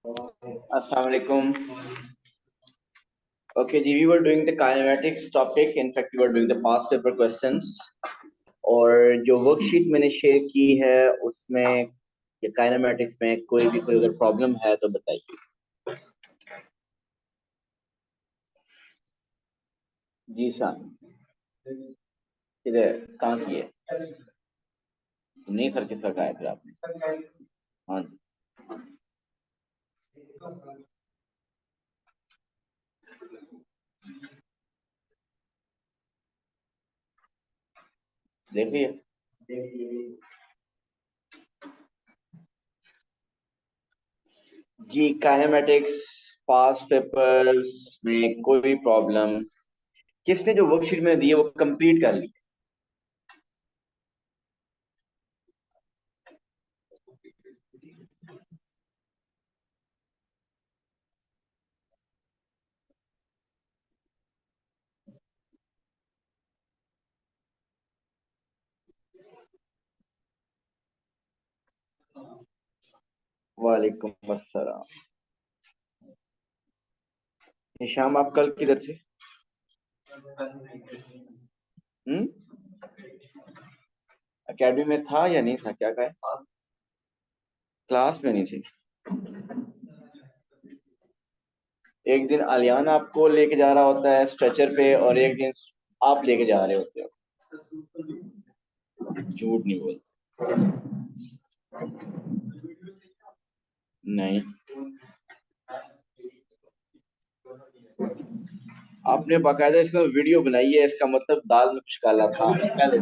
Assalamu alaikum. Okay, ji, we were doing the kinematics topic. In fact, we were doing the past paper questions. और जो worksheet मैंने share की है उसमें ये काइनेमेटिक्स में कोई अगर प्रॉब्लम है तो बताइए। जी सर, किधर कहाँ की है? नहीं सर, किसका कहा है फिर आपने? हाँ जी, देखिए जी, काइनेमेटिक्स पास्ट पेपर्स में कोई प्रॉब्लम, किसने जो वर्कशीट में दी है वो कंप्लीट कर ली? वालेकुम अस्सलाम। निशाम, आप कल किधर थे? हम्म, एकेडमी में था या नहीं था, क्या कहा? क्लास में नहीं थी। एक दिन अलियान आपको लेके जा रहा होता है स्ट्रेचर पे और एक दिन आप लेके जा रहे होते हो। झूठ नहीं बोल। नहीं, आपने बाकायदा इसका वीडियो बनाई है, इसका मतलब दाल में कुछ काला था पहले।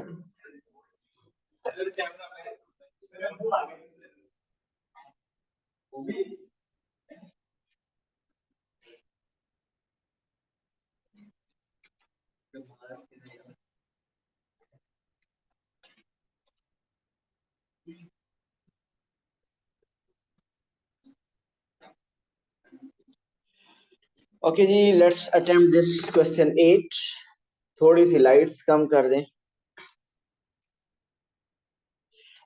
ओके जी, लेट्स अटेम्प्ट दिस क्वेश्चन 8। थोड़ी सी लाइट्स कम कर दें।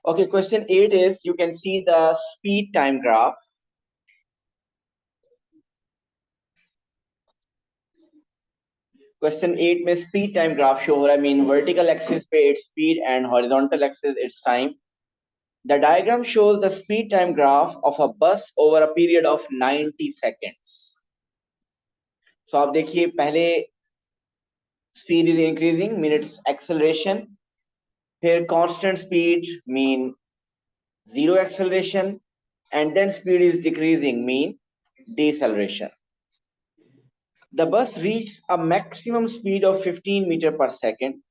Okay, question 8 is, you can see the speed time graph. Question 8 में स्पीड टाइम ग्राफ शो हो रहा है, मीन वर्टिकल एक्सिस पे it's speed and horizontal axis it's time. The diagram shows the speed time graph of a bus over a period of 90 seconds. So आप देखिए, पहले speed is increasing mean its acceleration, फिर constant speed mean zero acceleration, and then speed is decreasing mean deceleration. The bus reached a maximum speed of 15 meter per second.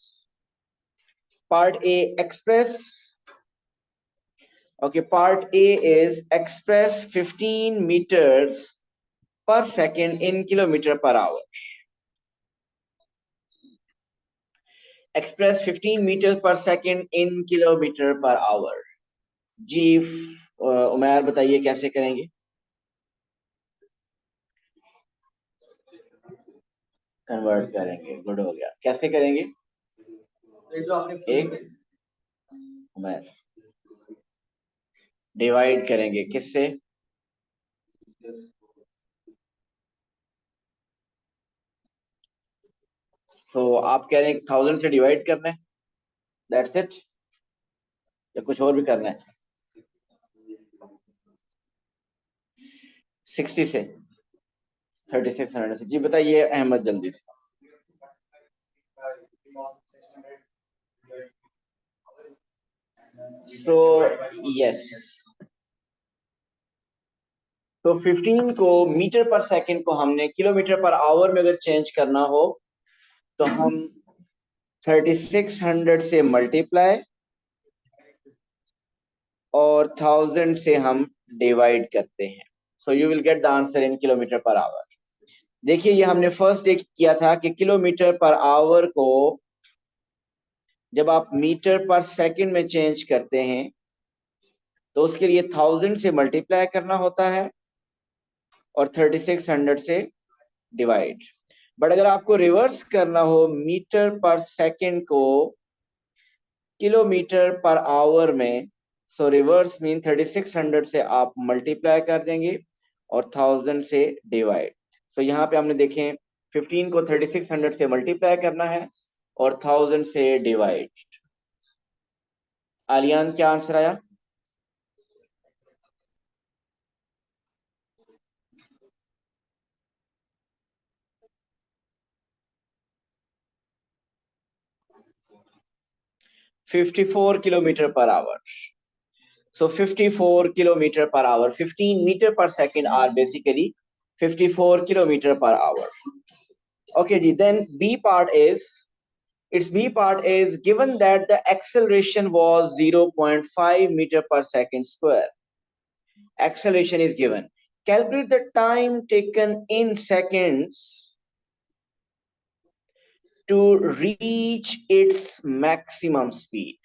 Part A, express. Okay, part A is express 15 meters per second in kilometer per hour. Express 15 meters per second in kilometre per hour. जी, उमैर बताइए कैसे करेंगे? Convert करेंगे, good हो गया। कैसे करेंगे? एक उमैर डिवाइड करेंगे किससे? तो आप कह रहे हैं 1000 से डिवाइड करना है, दैट्स इट, या कुछ और भी करना है? 60 से 3600 से। जी बताइए अहमद, जल्दी से। सो यस, तो 15 को मीटर पर सेकंड को हमने किलोमीटर पर आवर में अगर चेंज करना हो तो हम 3600 से मल्टीप्लाई और 1000 से हम डिवाइड करते हैं। So you will get the answer in kilometre per our. देखिए, ये हमने फर्स्ट डे किया था कि किलोमीटर पर आवर को जब आप मीटर पर सेकंड में चेंज करते हैं तो उसके लिए 1000 से मल्टीप्लाई करना होता है और 3600 से डिवाइड। बट अगर आपको रिवर्स करना हो मीटर पर सेकंड को किलोमीटर पर आवर में, सो रिवर्स मीन 3600 से आप मल्टीप्लाई कर देंगे और 1000 से डिवाइड। सो यहाँ पे हमने देखें 15 को 3600 से मल्टीप्लाई करना है और 1000 से डिवाइड। आलियान क्या आंसर आया? 54 kilometre per our. So 54 kilometer per hour, 15 meter per second are basically 54 kilometer per hour. Okay, ji. Then B part is, its B part is given that the acceleration was 0.5 meter per second square. Acceleration is given. Calculate the time taken in seconds to reach its maximum speed.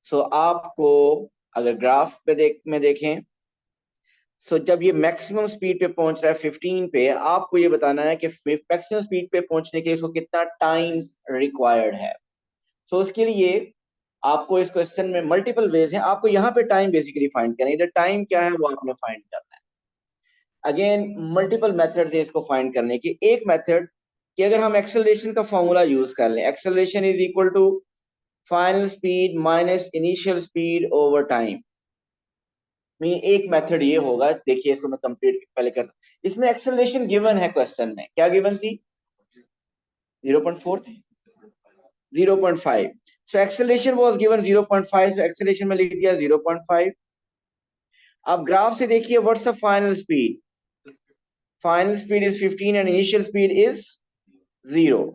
So आपको अगर graph पे में देखें, सो जब ये maximum speed पे पहुंच रहा है 15 पे, आपको ये बताना है कि मैक्सिमम स्पीड पे पहुंचने के लिए इसको कितना टाइम रिक्वायर्ड है। सो उसके लिए आपको इस क्वेश्चन में मल्टीपल वेज हैं, आपको यहाँ पे टाइम बेसिकली फाइंड करना है। इधर टाइम क्या है वो आपने फाइंड करना है। अगेन मल्टीपल मेथड है इसको फाइंड करने की। एक मेथड कि अगर हम एक्सेलरेशन का फॉर्मूला यूज कर लें, acceleration is equal to final speed minus initial speed over time. Mean एक मेथड ये होगा, देखिए इसको मैं कंप्लीट पहले करता हूं। इसमें एक्सेलरेशन गिवन है, क्वेश्चन में क्या गिवन थी? 0.4 थी, 0.5। सो एक्सेलरेशन वाज गिवन 0.5, तो एक्सेलरेशन में लिख दिया 0.5। अब ग्राफ से देखिए what's the final speed? Final speed is 15 and initial speed is 0.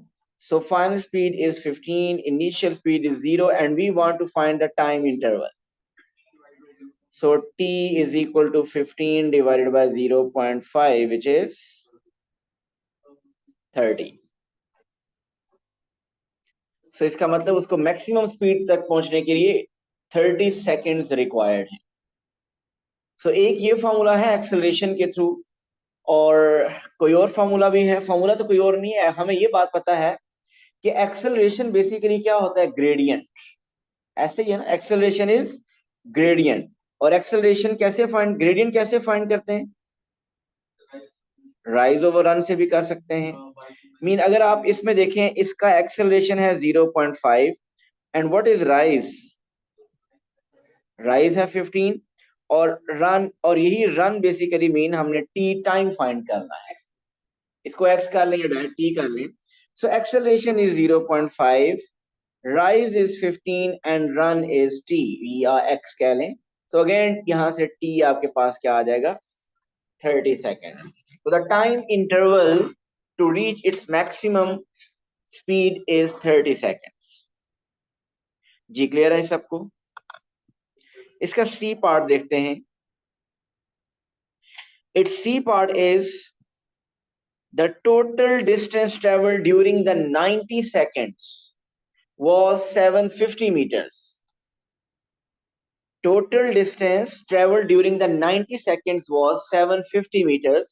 So final speed is 15, initial speed is 0, and we want to find the time interval. So t is equal to 15 divided by 0.5, which is 30. So इसका मतलब उसको maximum speed तक पहुंचने के लिए 30 seconds required है। सो एक ये फॉर्मूला है एक्सेलरेशन के थ्रू, और कोई और फॉर्मूला भी है। फॉर्मूला तो कोई और नहीं है, हमें ये बात पता है कि एक्सेलरेशन बेसिकली क्या होता है? ग्रेडियंट। ऐसे ही है ना, एक्सेलरेशन इज ग्रेडियंट। और एक्सेलरेशन कैसे फाइंड, ग्रेडियंट कैसे फाइंड करते हैं? राइज ओवर रन से भी कर सकते हैं। मीन अगर आप इसमें देखें, इसका एक्सेलरेशन है 0.5 and what is rise? Rise है 15 और रन, और यही रन बेसिकली मीन हमने टी टाइम फाइंड करना है। इसको एक्स कर लें या डायरेक्ट टी कर लें। So acceleration is 0.5, rise is 15 and run is T, या एक्स कह लें। सो अगेन यहां से टी आपके पास क्या आ जाएगा? 30 second. So the time interval to reach its maximum speed is 30 seconds. जी क्लियर है सबको? इसका सी पार्ट देखते हैं। Its C part is the total distance traveled during the 90 seconds was 750 meters. Total distance traveled during the 90 seconds was 750 meters.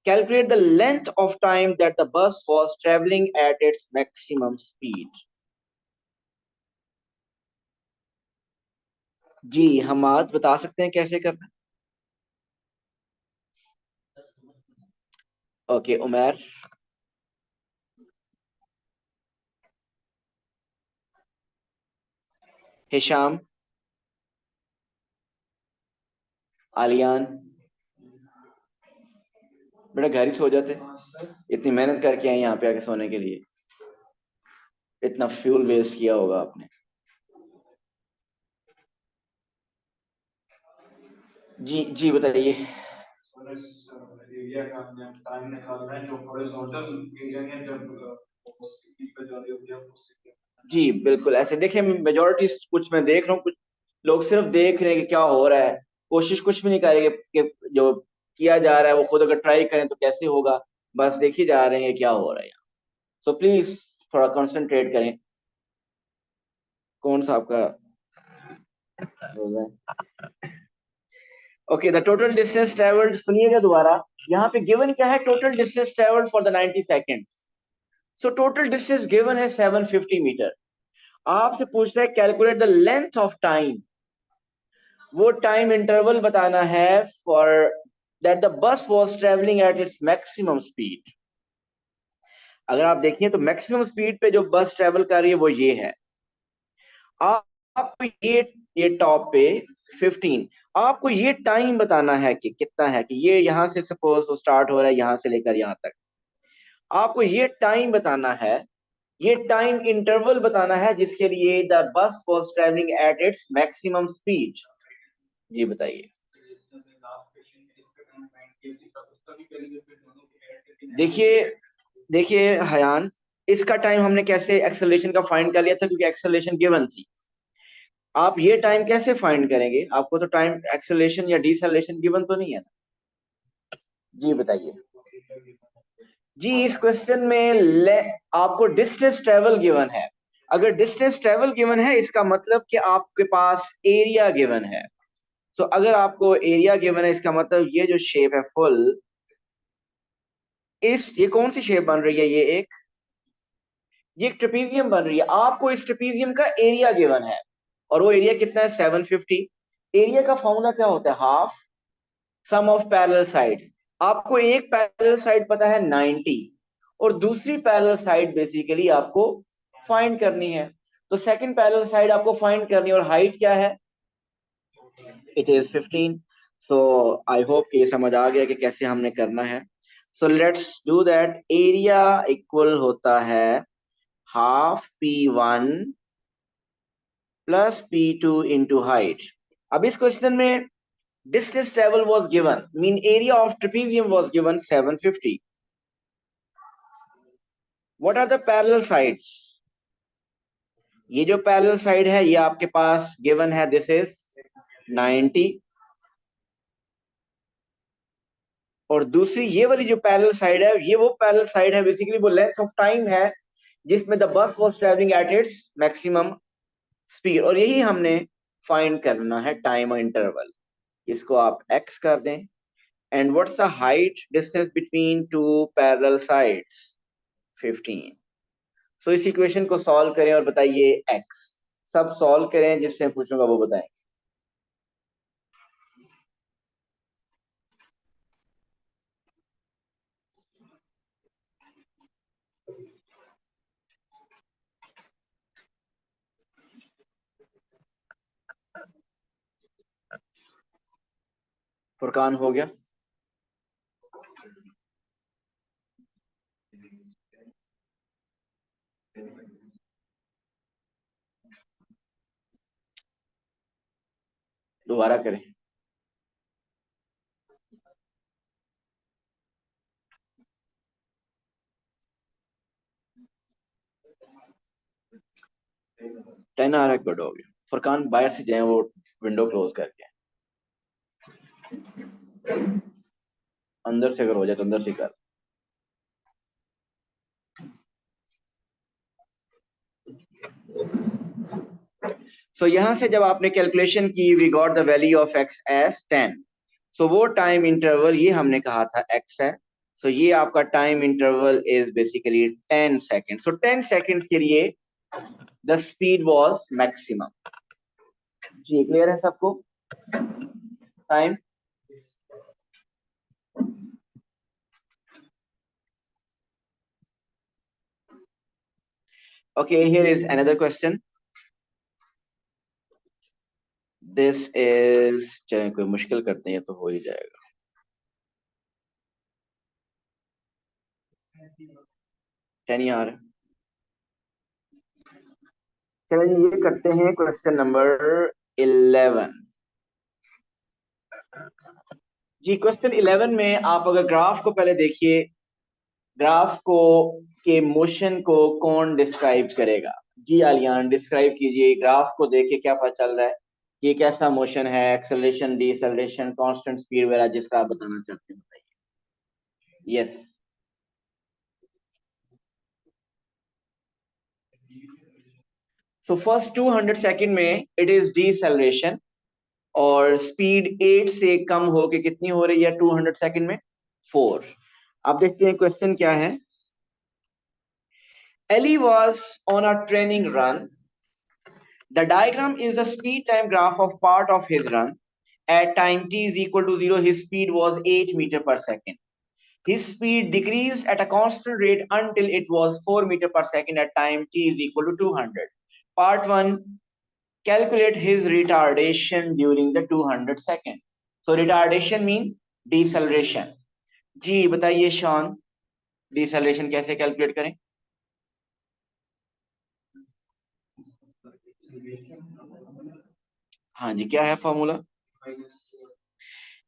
Calculate the length of time that the bus was traveling at its maximum speed. जी हम आज बता सकते हैं कैसे करना। Okay Umar. Hisham. Aliyan. बेटा घर ही सो जाते, इतनी मेहनत करके आए यहाँ पे आके सोने के लिए, इतना फ्यूल वेस्ट किया होगा आपने। जी जी बताइए। एरिया का हमने टाइम निकालना है जो हॉरिजॉन्टल एरिया है, जब पे जारी होती है। जी बिल्कुल ऐसे देखिए, मेजोरिटी कुछ मैं देख रहा हूँ, कुछ लोग सिर्फ देख रहे हैं कि क्या हो रहा है, कोशिश कुछ भी नहीं करेंगे कि जो किया जा रहा है वो खुद अगर ट्राई करें तो कैसे होगा, बस देख ही जा रहे हैं क्या हो रहा है। सो प्लीज थोड़ा कंसंट्रेट करें। कौन सा आपका okay? The total distance travelled, सुनिएगा दोबारा, यहाँ पे गिवन क्या है? Total distance travelled for the 90 seconds. So total distance given है 750 मीटर। आपसे पूछ रहा है calculate the length of time, वो टाइम इंटरवल बताना है for that the bus was traveling at its maximum speed. अगर आप देखिए तो मैक्सिमम स्पीड पे जो बस ट्रेवल कर रही है वो ये है। आपको ये टॉप पे 15, आपको ये टाइम बताना है कि कितना है, कि ये यहां से सपोज वो स्टार्ट हो रहा है यहां से लेकर यहां तक, आपको ये टाइम बताना है, ये टाइम इंटरवल बताना है जिसके लिए the bus was travelling at its maximum speed. जी बताइए। देखिए देखिए हयान, इसका टाइम हमने कैसे एक्सेलरेशन का फाइंड कर लिया था, क्योंकि एक्सेलरेशन गिवन थी। आप ये टाइम कैसे फाइंड करेंगे? आपको तो टाइम एक्सेलरेशन या डिसेलरेशन गिवन तो नहीं है ना। जी बताइए। जी इस क्वेश्चन में आपको डिस्टेंस ट्रेवल गिवन है। अगर डिस्टेंस ट्रेवल गिवन है इसका मतलब कि आपके पास एरिया गिवन है। सो अगर आपको एरिया गिवन है इसका मतलब ये जो शेप है फुल, ये कौन सी शेप बन रही है? ये एक ट्रेपीजियम बन रही है। आपको इस ट्रेपीजियम का एरिया गिवन है, और वो एरिया कितना है? 750। एरिया का फॉर्मूला क्या होता है? Half sum of parallel sides. आपको एक पैरेलल साइड पता है 90, और दूसरी पैरेलल साइड बेसिकली आपको फाइंड करनी है। तो सेकंड पैरेलल साइड आपको फाइंड करनी है, और हाइट क्या है? It is 15। So I hope कि ये समझ आ गया कि कैसे हमने करना है। So let's do that. Area equal होता है half P1 plus P2 into height. अब इस क्वेश्चन में distance travel was given, mean area of trapezium was given 750. What are the parallel sides? ये जो पैरेलल साइड है ये आपके पास गिवन है, दिस इज 90, और दूसरी ये वाली जो पैरेलल साइड है ये वो पैरेलल साइड है, बेसिकली वो लेंथ ऑफ टाइम है जिसमें the bus was travelling eight its maximum speed, और यही हमने फाइंड करना है टाइम इंटरवल। इसको आप x कर दें। And what's the height distance between two parallel sides? 15। सो इस इक्वेशन को सॉल्व करें और बताइए x। सब सॉल्व करें, जिससे पूछूंगा वो बताएं। फुरकान हो गया? दोबारा करें। टेन आ रहा है, गुड हो गया। फुरकान बाहर से जाए, वो विंडो क्लोज करके। अंदर से अगर हो जाए तो अंदर से कर। सो यहां से जब आपने कैलकुलेशन की, we got the value of x as 10। So वो टाइम इंटरवल ये हमने कहा था x है। सो ये आपका time interval is basically 10 second. So 10 seconds के लिए द स्पीड वाज मैक्सिमम। जी क्लियर है सबको? Time. Okay, here is another question. This is, चाहे कोई मुश्किल करते हैं तो हो ही जाएगा। टेन ही आ रहा है। चलिए ये करते हैं क्वेश्चन नंबर 11। जी क्वेश्चन 11 में आप अगर ग्राफ को पहले देखिए, ग्राफ को के मोशन को कौन डिस्क्राइब करेगा? जी आलियान डिस्क्राइब कीजिए। ग्राफ को देख के क्या पता चल रहा है कि ये कैसा मोशन है? एक्सेलरेशन, डिसेलरेशन, कांस्टेंट स्पीड वगैरह, जिसका आप बताना चाहते हैं बताइए। यस। सो फर्स्ट 200 सेकंड में इट इज डिसेलरेशन, और स्पीड 8 से कम होके कितनी हो रही है 200 सेकंड में? 4। अब देखते हैं क्वेश्चन क्या है। Ellie was on a training run. The diagram is the speed time graph of part of his run. At time t is equal to 0, his speed was 8 meter per second. His speed decreased at a constant rate until it was 4 meter per second at time t is equal to 200. Part 1, calculate his retardation during the 200 second. So retardation mean deceleration. जी बताइए Shawn, डिसेलेरेशन कैसे calculate करें? हाँ जी, क्या है formula?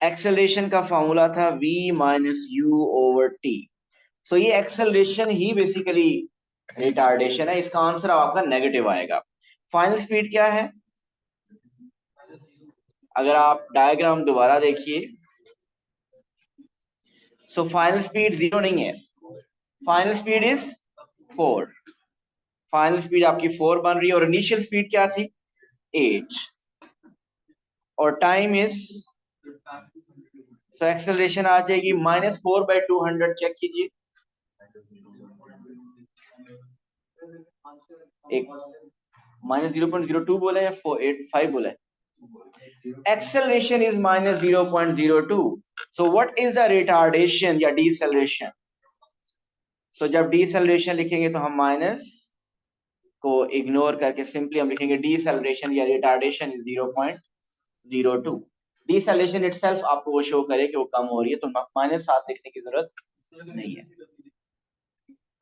Acceleration का formula था v minus U over T. So ये एक्सेलरेशन ही बेसिकली रिटार्डेशन है. इसका आंसर आपका नेगेटिव आएगा. फाइनल स्पीड क्या है? अगर आप डायग्राम दोबारा देखिए, सो फाइनल स्पीड 0 नहीं है, final speed is 4. Final speed आपकी 4 बन रही है और इनिशियल स्पीड क्या थी? 8. और टाइम इज, सो एक्सेलरेशन आ जाएगी -4/200. चेक कीजिए. एक -0.02 बोला या 485 बोला है? Acceleration is -0.02. So what is the retardation या deceleration? So जब deceleration लिखेंगे तो हम माइनस को इग्नोर करके सिंपली हम लिखेंगे deceleration या retardation is 0.02. Deceleration itself आपको वो शो करे कि वो कम हो रही है, तो -7 लिखने की जरूरत नहीं है.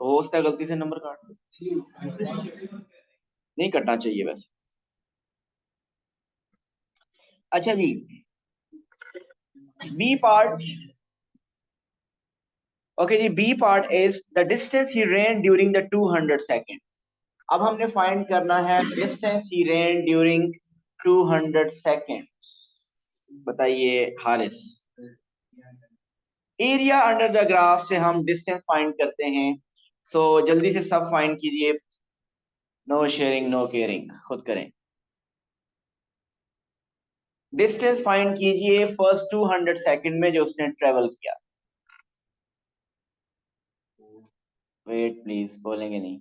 तो हो सकता है गलती से नंबर काट दो, नहीं कटना चाहिए वैसे. अच्छा जी, बी पार्ट. ओके जी, B part is the distance he ran during the 200 second. अब हमने फाइंड करना है distance he ran during 200 second. बताइए Haris. Area under the graph से हम डिस्टेंस फाइंड करते हैं. सो जल्दी से सब फाइंड कीजिए. नो शेयरिंग नो केयरिंग, खुद करें. डिस्टेंस फाइंड कीजिए फर्स्ट 200 सेकेंड में जो उसने ट्रेवल किया. वेट प्लीज, बोलेंगे नहीं.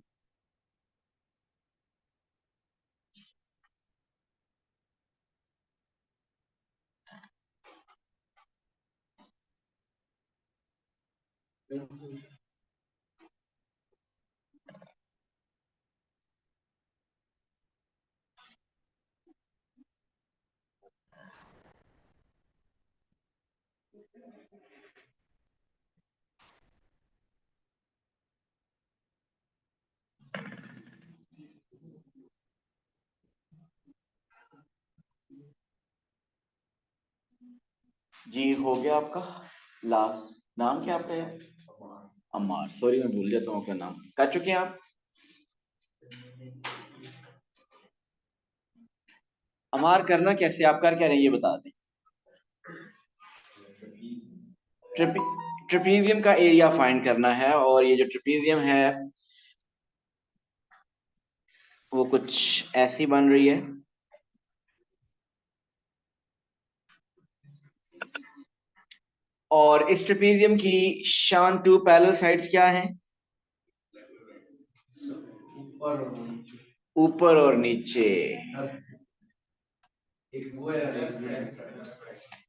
जी हो गया आपका. लास्ट नाम क्या आपका है? अम्मार. सॉरी मैं भूल जाता हूँ आपका नाम. कर चुके हैं आप? अमार करना कैसे, आप कर क्या रहे हैं ये बता दें. ट्रिपीजियम का एरिया फाइंड करना है और ये जो ट्रिपीजियम है वो कुछ ऐसी बन रही है. और इस ट्रिपीजियम की शान टू पैरेलल साइड्स क्या हैं? ऊपर और नीचे.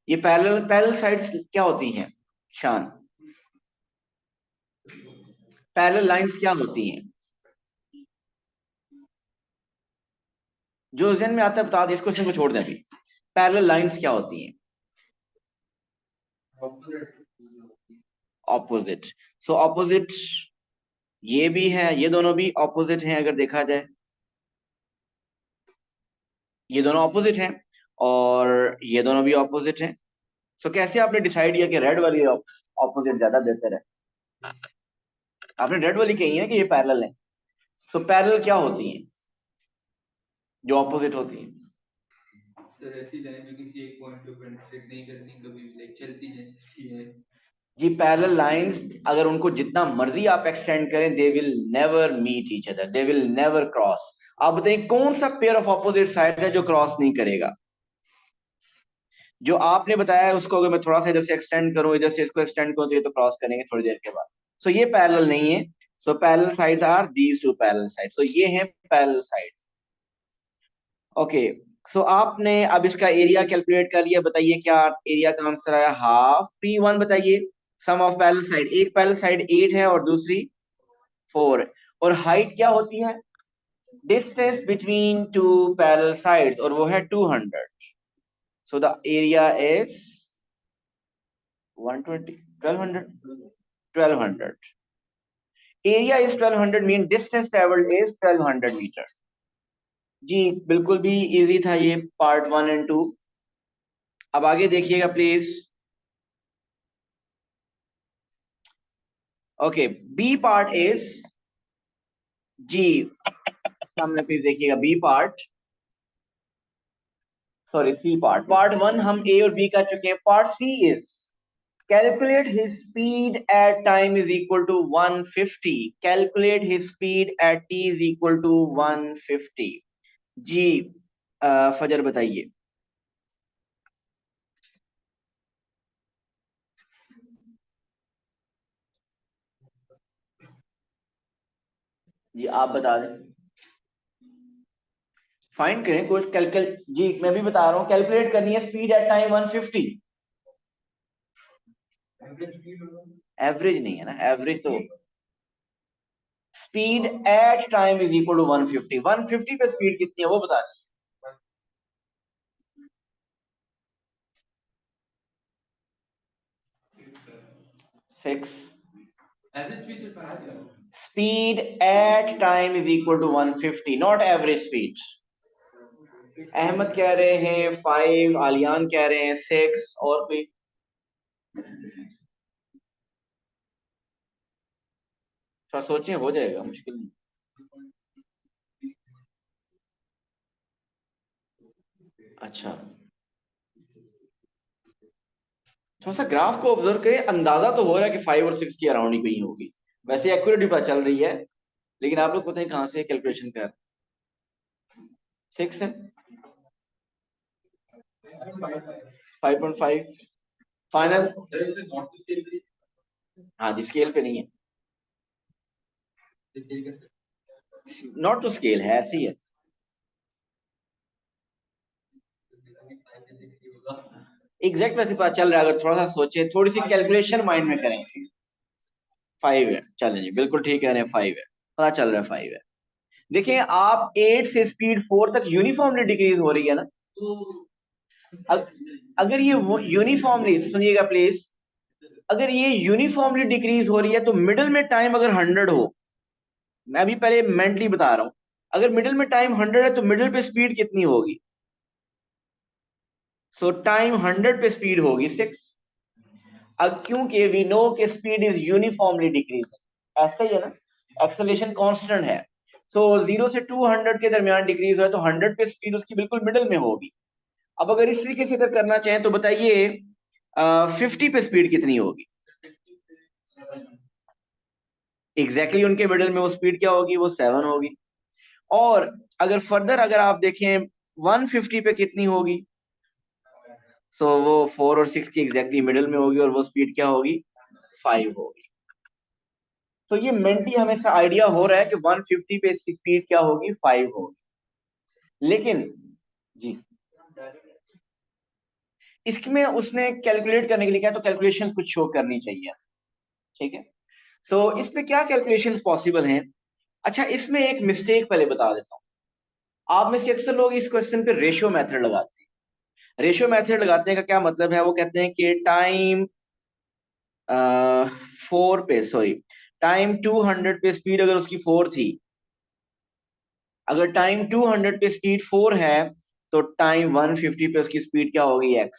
ये पैरेलल पैरेलल साइड्स क्या होती हैं शान? पैरेलल लाइंस क्या होती हैं? जो जहन में आता है बता दे, इस क्वेश्चन को छोड़ दें अभी. पैरेलल लाइंस क्या होती हैं? ऑपोजिट. सो ऑपोजिट ये भी है, ये दोनों भी ऑपोजिट हैं. अगर देखा जाए ये दोनों ऑपोजिट हैं और ये दोनों भी ऑपोजिट हैं. सो कैसे आपने डिसाइड किया कि रेड वाली ऑपोजिट ज्यादा बेहतर है? आपने रेड वाली कही है कि ये पैरेलल है. सो पैरेलल क्या होती हैं जो ऑपोजिट होती हैं? सर ऐसी लाइन जो किसी एक पॉइंट पे पेनिट्रेट नहीं करती, कभी लाइक चलती है. ये पैरेलल लाइंस अगर उनको जितना मर्जी आप एक्सटेंड करें, they will never meet each other, they will never cross. आप बताइए कौन सा पेयर ऑफ ऑपोजिट साइड है जो क्रॉस नहीं करेगा? जो आपने बताया है उसको अगर मैं थोड़ा सा इधर से एक्सटेंड करूं, इधर से इसको एक्सटेंड करूं, तो ये तो क्रॉस करेंगे थोड़ी देर के बाद. सो ये पैरेलल नहीं है. So parallel sides are these two parallel sides. So ये हैं पैरेलल साइड्स. ओके. सो आपने अब इसका एरिया कैलकुलेट कर लिया, बताइए क्या एरिया का आंसर आया, हाफ P1। बताइए सम ऑफ पैरेलल साइड, एक पैरेलल साइड 8 है और दूसरी 4, और हाइट क्या होती है, distance between two parallel sides, और वो है 200। So the area is 120, 1200, 1200। Area is 1200 mean distance travelled is 1200 metre. जी बिल्कुल भी इजी था ये पार्ट 1 और 2। अब आगे देखिएगा please. Okay, B part is, जी सामने प्लीज देखिएगा, B part, sorry C part. Part 1 हम ए और बी कर चुके हैं। Part C is calculate his speed at time is equal to 150, calculate his speed at t is equal to 150। जी फजर बताइए। जी आप बता दें, फाइंड करें कुछ कैलकुलेट। जी मैं भी बता रहा हूँ, कैलकुलेट करनी है स्पीड एट टाइम 150। एवरेज नहीं है ना, एवरेज तो speed at time is equal to 150। 150 पे स्पीड कितनी है वो बता दें। 6। Speed at time is equal to 150, not average speed. Ahmed कह रहे हैं 5, आलियान कह रहे हैं 6, और कोई थोड़ा सोचें, हो जाएगा, मुश्किल नहीं। अच्छा, थोड़ा सा ग्राफ को ऑब्जर्व करें, अंदाजा तो हो रहा है कि 5 और 6 की अराउंड ही कहीं होगी। वैसे एक्यूरेट पता चल रही है, लेकिन आप लोग पता है कहाँ से कैलकुलेशन कर, 6 है, 5.5 फाइनल। हाँ जी, स्केल पे नहीं है, नॉट टू स्केल है, ऐसी है। एग्जैक्ट वैसे पता चल रहा है, अगर थोड़ा सा सोचे, थोड़ी सी कैलकुलेशन माइंड में करें। 5 है, चलें जी, बिल्कुल ठीक कह रहे हैं, 5 है, पता चल रहा है 5 है। देखिए आप 8 से स्पीड 4 तक यूनिफॉर्मली डिक्रीज हो रही है ना। अग, अगर ये यूनिफॉर्मली, सुनिएगा प्लीज, अगर ये यूनिफॉर्मली डिक्रीज हो रही है तो मिडिल में टाइम अगर 100 हो, मैं अभी पहले मेंटली बता रहा हूं, अगर मिडिल में टाइम 100 है तो मिडिल पे स्पीड कितनी होगी, सो टाइम 100 पे स्पीड होगी 6। अब क्योंकि वी नो कि स्पीड इज यूनिफॉर्मली डिक्रीज, ऐसा ही है ना, एक्सेलरेशन कांस्टेंट है। सो 0 से 200 के दरमियान डिक्रीज है तो 100 पे स्पीड उसकी बिल्कुल मिडिल में होगी। अब अगर इस तरीके से अगर करना चाहें तो बताइए 50 पे स्पीड कितनी होगी, एग्जैक्टली उनके मिडिल में वो स्पीड क्या होगी, वो 7 होगी। और अगर फर्दर अगर आप देखें 150 पे कितनी होगी, सो वो 4 और 6 की एग्जैक्टली मिडिल में होगी, और वो स्पीड क्या होगी, 5 होगी। तो ये मेंटली हमें से आइडिया हो रहा है कि 150 पे इसकी स्पीड क्या होगी, 5 होगी। लेकिन जी इसमें उसने कैलकुलेट करने के लिए क्या, तो कैलकुलेशंस कुछ शो करनी चाहिए, ठीक है। सो इसमें क्या कैलकुलेशंस पॉसिबल हैं। अच्छा, इसमें एक मिस्टेक पहले बता देता हूँ। आप में से अक्सर लोग इस क्वेश्चन पे रेशियो मेथड लगाते हैं। रेशियो मेथड लगाने का क्या मतलब है, वो कहते हैं कि टाइम 4 पे, सॉरी टाइम 200 पे स्पीड अगर उसकी 4 थी, अगर टाइम 200 पे स्पीड 4 है तो टाइम 150 पे उसकी स्पीड क्या होगी, x।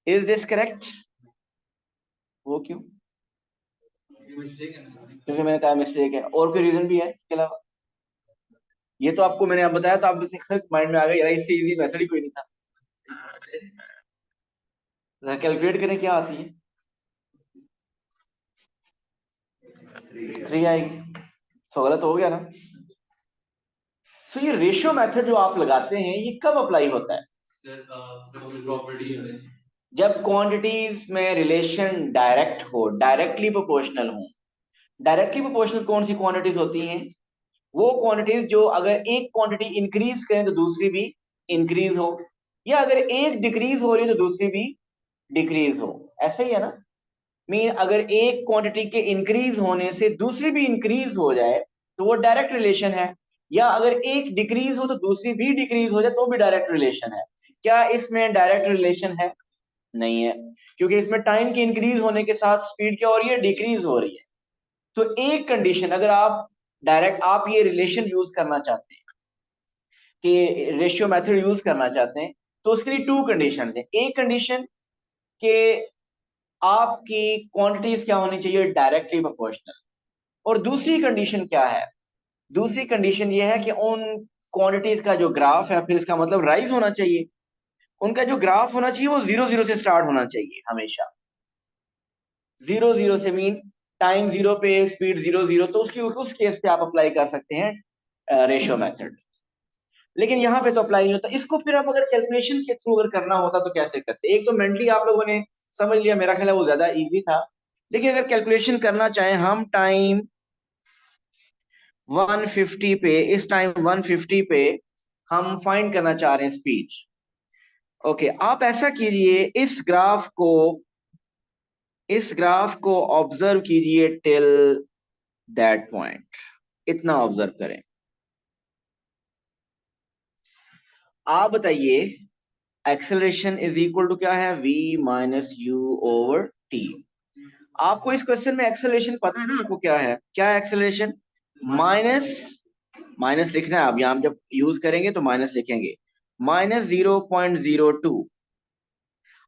इज दिस करेक्ट, वो क्यों, क्योंकि मैंने कहा मिस्टेक है, और कोई रीजन भी है इसके अलावा। ये तो आपको मैंने आप बताया तो आप इसे माइंड में आ गया, यार इससे इजी मैथड ही कोई नहीं था। कैलकुलेट करें क्या आती है, 3 आएगी, तो गलत हो गया ना। सो ये रेशियो मेथड जो आप लगाते हैं ये कब अप्लाई होता है, जब क्वांटिटीज में रिलेशन डायरेक्ट हो, डायरेक्टली प्रोपोर्शनल हो। डायरेक्टली प्रोपोर्शनल कौन सी क्वांटिटीज होती हैं, वो क्वांटिटीज जो अगर एक क्वांटिटी इंक्रीज करें तो दूसरी भी इंक्रीज हो, या अगर एक डिक्रीज हो रही है तो दूसरी भी डिक्रीज हो। ऐसा ही है ना। मीन अगर एक क्वांटिटी के इंक्रीज होने से दूसरी भी इंक्रीज हो जाए तो वो डायरेक्ट रिलेशन है, या अगर एक डिक्रीज हो तो दूसरी भी डिक्रीज हो जाए तो भी डायरेक्ट रिलेशन है। क्या इसमें डायरेक्ट रिलेशन है? नहीं है, क्योंकि इसमें टाइम के इंक्रीज होने के साथ स्पीड क्या हो रही है? डिक्रीज हो रही है। तो एक कंडीशन, अगर आप डायरेक्ट आप ये रिलेशन यूज करना चाहते हैं, कि रेशियो मेथड यूज करना चाहते हैं, तो उसके लिए टू कंडीशन है। एक कंडीशन के आपकी क्वांटिटीज क्या होनी चाहिए? Directly proportional. और दूसरी कंडीशन क्या है? दूसरी कंडीशन ये है कि उन क्वांटिटीज का जो ग्राफ है, फिर इसका मतलब राइज होना चाहिए। उनका जो ग्राफ होना चाहिए वो 0 0 से स्टार्ट होना चाहिए हमेशा। 0 0 से मीन टाइम 0 पे स्पीड 0 0, तो उसकी उस केस पे आप अप्लाई कर सकते हैं रेशियो मेथड। लेकिन यहाँ पे तो अप्लाई नहीं होता इसको। फिर आप अगर कैलकुलेशन के थ्रू अगर करना होता तो कैसे करते? एक तो मेंटली आप लोगों ने समझ लिया, मेरा ख्याल है वो ज्यादा इजी था। लेकिन अगर कैलकुलेशन करना चाहें हम, टाइम 150 पे, इस टाइम 150 पे हम फाइंड करना चाह रहे हैं स्पीड। ओके, आप ऐसा कीजिए, इस ग्राफ को ऑब्जर्व कीजिए टिल दैट पॉइंट। इतना ऑब्जर्व करें। आप बताइए, एक्सेलरेशन इज इक्वल टू क्या है? v minus U over T. आपको इस क्वेश्चन में एक्सेलरेशन पता है ना? आपको क्या है? क्या है एक्सेलरेशन? माइनस, माइनस लिखना है। अब यहां जब यूज करेंगे तो माइनस लिखेंगे। -0.02।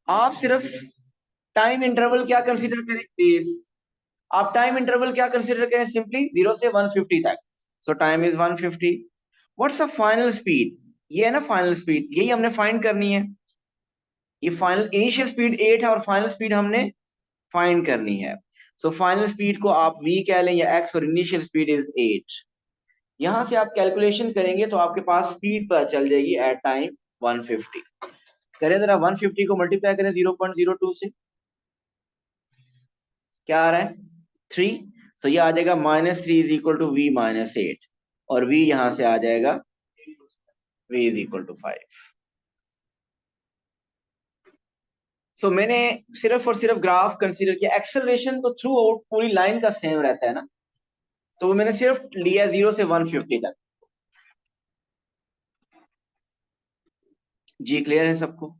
आप सिर्फ टाइम इंटरवल क्या कंसीडर करें प्लीज? आप टाइम इंटरवल क्या कंसीडर करें? सिंपली 0 से 150 तक। सो time is 150। What's the final speed? ये है ना फाइनल स्पीड, यही हमने फाइंड करनी है। ये फाइनल इनिशियल स्पीड 8 है और फाइनल स्पीड हमने फाइंड करनी है। सो फाइनल स्पीड को आप v कह लें या x, और इनिशियल स्पीड इज 8। यहां से आप कैलकुलेशन करेंगे तो आपके पास स्पीड पता चल जाएगी एट टाइम 150। करें जरा, 150 को मल्टीप्लाई करें 0.02 से, क्या आ रहा है? 3। सो ये आ जाएगा -3 is equal to v minus 8, और v यहां से आ जाएगा v is equal to 5। So मैंने सिर्फ और सिर्फ ग्राफ कंसीडर किया। एक्सेलरेशन तो थ्रू आउट पूरी लाइन का सेम रहता है ना, तो वो मैंने सिर्फ लिया 0 से 150 तक। जी क्लियर है सबको?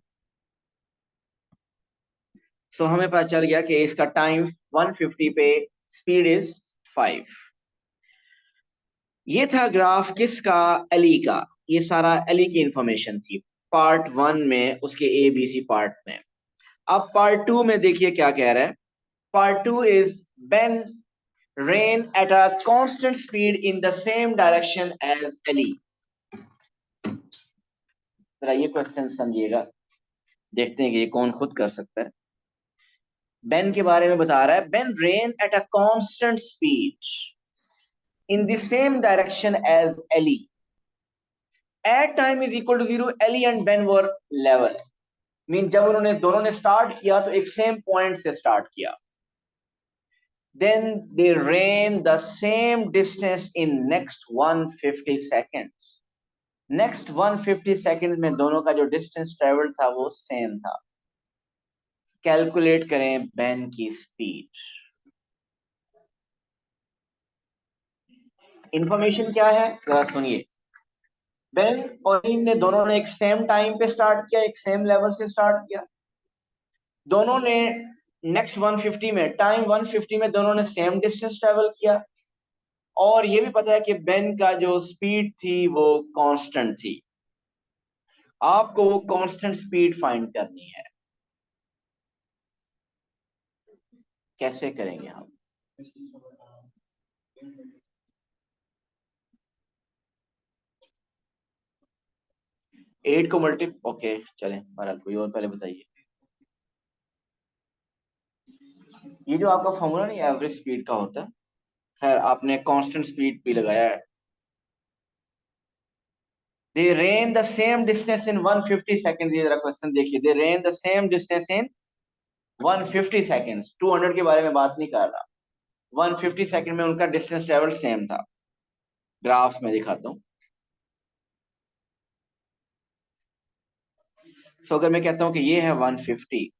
सो हमें पता चल गया कि इसका टाइम 150 पे स्पीड इज 5। ये था ग्राफ किसका? एली का। ये सारा एली की इंफॉर्मेशन थी पार्ट 1 में, उसके ए बी सी पार्ट में। अब पार्ट 2 में देखिए क्या कह रहा है। Part 2 is when ran at a constant speed in the same direction as Ellie. जरा ये क्वेश्चन समझिएगा, देखते हैं कि ये कौन खुद कर सकता है। बेन के बारे में बता रहा है। Ben rain at a constant speed in the same direction as Ellie. At time is equal to 0, Ellie and Ben were level. Mean जब उन्होंने दोनों ने स्टार्ट किया तो एक सेम पॉइंट से स्टार्ट किया। Then they ran the same distance in next 150 seconds. Next 150 second में दोनों का जो डिस्टेंस ट्रेवल था वो सेम था। कैलकुलेट करें बेन की स्पीड। इंफॉर्मेशन क्या है जरा सुनिए। बेन और टीम ने दोनों ने एक सेम टाइम पे स्टार्ट किया, एक सेम लेवल से स्टार्ट किया। दोनों ने नेक्स्ट 150 में, टाइम 150 में दोनों ने सेम डिस्टेंस ट्रेवल किया। और ये भी पता है कि बेन का जो स्पीड थी वो कांस्टेंट थी। आपको वो कांस्टेंट स्पीड फाइंड करनी है। कैसे करेंगे हम? एट को मल्टी, ओके चलें, बहरहाल कोई और पहले बताइए। ये जो आपका फॉर्मूला नहीं एवरेज स्पीड का होता है, खैर आपने कांस्टेंट स्पीड भी लगाया है। They ran the same distance in 150 seconds. ये जरा क्वेश्चन देखिए। They ran the same distance in 150 seconds. 200 के बारे में बात नहीं कर रहा। 150 सेकंड में उनका डिस्टेंस ट्रेवल सेम था। ग्राफ में दिखाता हूँ। सो अगर मैं कहता हूं कि ये है 150,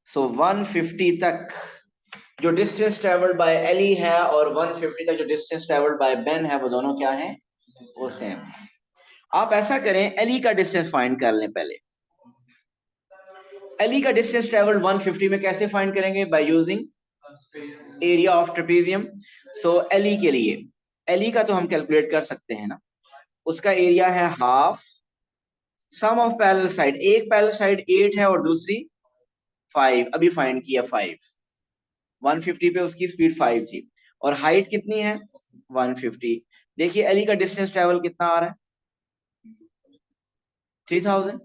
सो 150 तक जो डिस्टेंस ट्रेवल्ड बाय एली है और 150 तक जो डिस्टेंस ट्रेवल्ड बाय बेन है, वो दोनों क्या है? वो सेम है। आप ऐसा करें, एली का डिस्टेंस फाइंड कर लें पहले। एली का डिस्टेंस ट्रेवल्ड 150 में कैसे फाइंड करेंगे? By using area of trapezium. So Ellie के लिए, एली का तो हम कैलकुलेट कर सकते हैं ना, उसका एरिया है half sum of parallel side. एक पैरेलल साइड 8 है और दूसरी 5, अभी फाइंड किया 5। 150 पे उसकी स्पीड 5 थी और हाइट कितनी है? 150। देखिए एली का डिस्टेंस ट्रेवल कितना आ रहा है? 3000।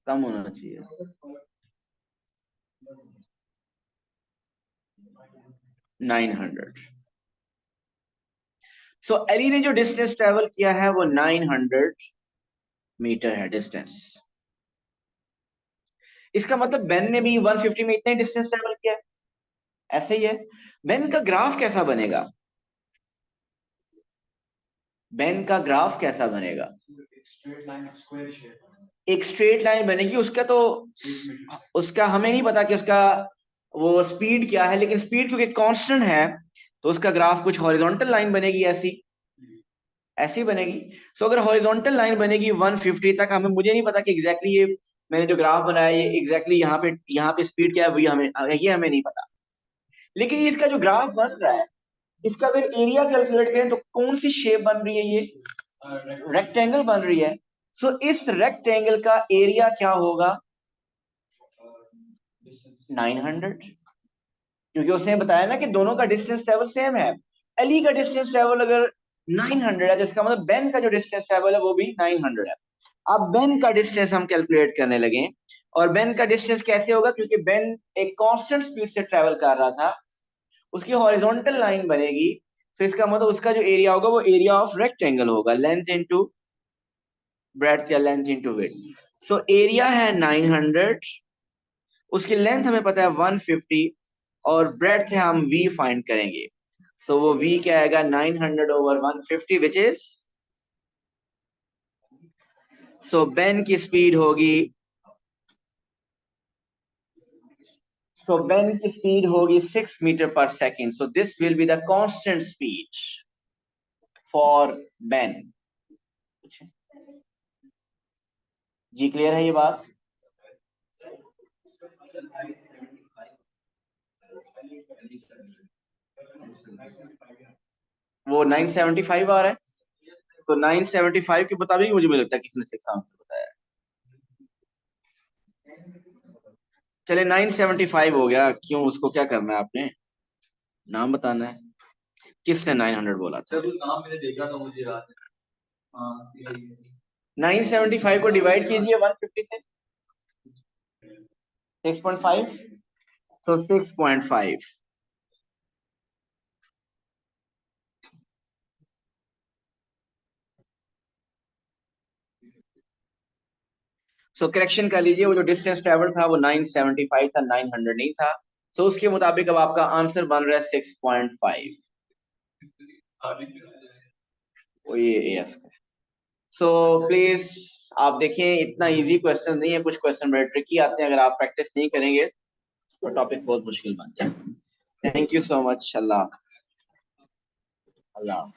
कम होना चाहिए। 900। सो एली ने जो डिस्टेंस ट्रेवल किया है वो 900 मीटर है डिस्टेंस। इसका मतलब बेन ने भी 150 में इतना ही डिस्टेंस ट्रेवल किया है। ऐसे ही है। बेन का ग्राफ कैसा बनेगा? बेन का ग्राफ कैसा बनेगा? एक स्ट्रेट लाइन बनेगी। उसका तो उसका हमें नहीं पता कि उसका वो स्पीड क्या है, लेकिन स्पीड क्योंकि कांस्टेंट है तो उसका ग्राफ कुछ हॉरिजॉन्टल लाइन बनेगी, ऐसी ऐसी बनेगी। सो अगर हॉरिजॉन्टल लाइन बनेगी 150 तक, हमें मुझे नहीं पता कि एग्जैक्टली ये मैंने जो ग्राफ बनाया ये एग्जैक्टली यहाँ पे स्पीड क्या है, वही हमें नहीं पता। लेकिन ये इसका जो ग्राफ बन रहा है, इसका अगर एरिया कैलकुलेट करें तो कौन सी शेप बन रही है? ये रेक्टेंगल बन रही है। सो इस रेक्टेंगल का एरिया क्या होगा? 900, क्योंकि उसने बताया ना कि दोनों का डिस्टेंस ट्रेवल सेम है। एली का डिस्टेंस ट्रेवल अगर 900 है तो इसका मतलब बेन का जो डिस्टेंस ट्रेवल है वो भी 900 है। अब बेन का डिस्टेंस हम कैलकुलेट करने लगे, और बेन का डिस्टेंस कैसे होगा? क्योंकि बेन एक कांस्टेंट स्पीड से ट्रेवल कर रहा था, उसकी हॉरिजॉन्टल लाइन बनेगी। तो इसका मतलब उसका जो एरिया होगा वो एरिया ऑफ रेक्टेंगल होगा, लेंथ इनटू ब्रेड्थ या length into width. So area है 900, उसकी लेंथ हमें पता है 150 और ब्रेड्थ है हम v फाइंड करेंगे। सो वो v क्या आएगा? 900 over 150 which is, so Ben की स्पीड होगी, सो बेन की स्पीड होगी 6 मीटर पर second. So this will be the constant speed for Ben. जी क्लियर है ये बात? वो 975 आ रहा है। तो 975 के मुताबिक मुझे लगता है किसी ने 6 आंसर बताया है। चले 975 हो गया। क्यों, उसको क्या करना है आपने? नाम बताना है। किसने 900 बोला था? नाम मैंने देखा था, मुझे याद है। हाँ, 975 को डिवाइड कीजिए 150 से। 6.5, तो 6.5। सो करेक्शन कर लीजिए, वो जो डिस्टेंस ट्रेवल था वो 975 था, 900 नहीं था। सो उसके मुताबिक अब आपका आंसर बन रहा है 6.5। वो ये यस। सो प्लीज आप देखें, इतना इजी क्वेश्चन नहीं है, कुछ क्वेश्चन बड़े ट्रिकी आते हैं, अगर आप प्रैक्टिस नहीं करेंगे तो टॉपिक बहुत मुश्किल बन जाए। Thank you so much. Allah Allah.